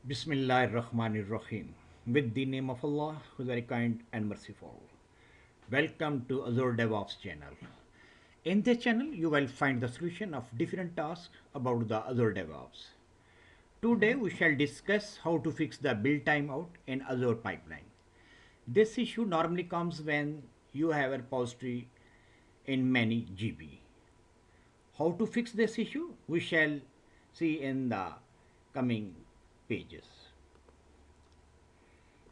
Bismillahirrahmanirrahim. With the name of Allah, who is very kind and merciful. Welcome to Azure DevOps channel. In this channel, you will find the solution of different tasks about the Azure DevOps. Today, we shall discuss how to fix the build timeout in Azure pipeline. This issue normally comes when you have a repository in many GB. How to fix this issue? We shall see in the coming pages.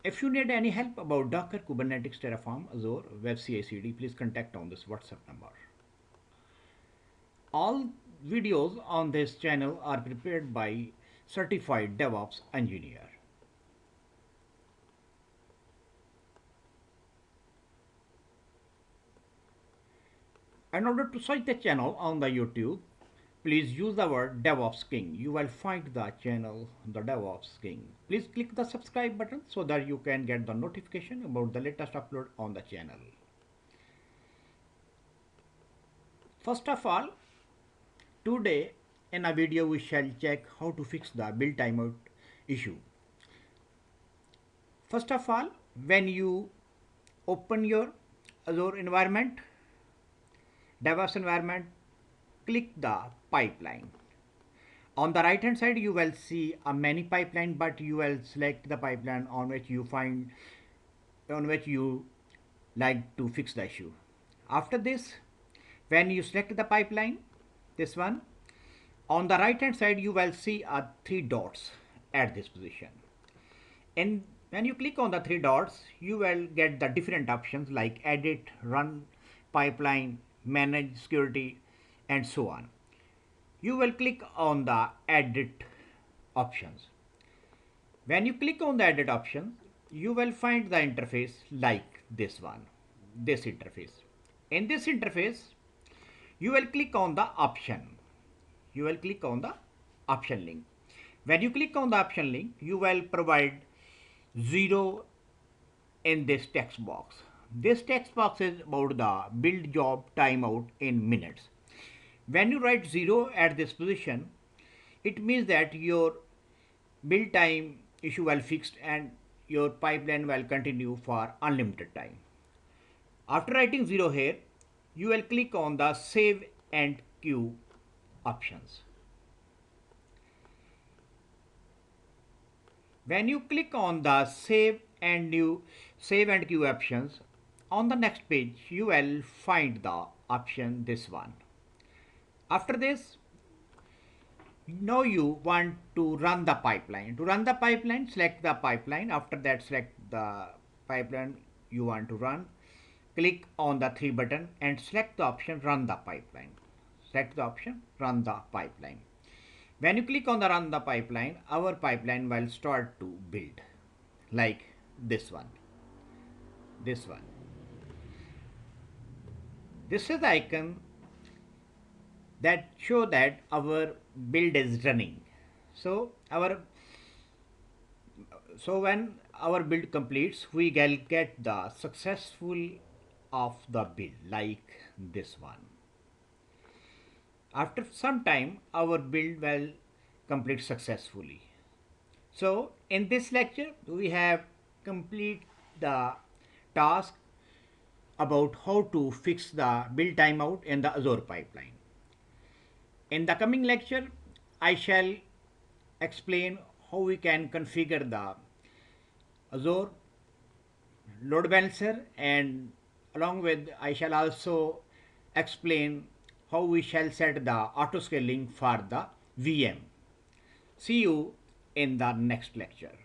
If you need any help about Docker, Kubernetes, Terraform, Azure, Web CICD, please contact on this WhatsApp number. All videos on this channel are prepared by certified DevOps engineer. In order to search the channel on the YouTube, please use the word DevOps King. You will find the channel, the DevOps King. Please click the subscribe button so that you can get the notification about the latest upload on the channel. First of all, today in a video we shall check how to fix the build timeout issue. First of all, when you open your Azure environment, DevOps environment, click the pipeline. On the right hand side you will see a many pipeline, but you will select the pipeline on which you like to fix the issue. After this, when you select the pipeline, this one, on the right hand side you will see three dots at this position. And when you click on the three dots, you will get the different options like edit, run pipeline, manage security, and so on. You will click on the edit options. When you click on the edit options, you will find the interface like this one, this interface. In this interface, you will click on the option. You will click on the option link. When you click on the option link, you will provide 0 in this text box. This text box is about the build job timeout in minutes. When you write 0 at this position, it means that your build time issue will fixed and your pipeline will continue for unlimited time. After writing 0 here, you will click on the save and queue options. When you click on the save and queue options, on the next page you will find the option this one. After this, now you want to run the pipeline. To run the pipeline, select the pipeline. After that, select the pipeline you want to run. Click on the 3 button and select the option run the pipeline. Select the option run the pipeline. When you click on the run the pipeline, our pipeline will start to build like this one. This one. This is the icon that show that our build is running. So when our build completes, we will get the successful of the build like this one. After some time, our build will complete successfully. So in this lecture, we have complete the task about how to fix the build timeout in the Azure pipeline. In the coming lecture, I shall explain how we can configure the Azure load balancer, and along with I shall also explain how we shall set the auto scaling for the VM. See you in the next lecture.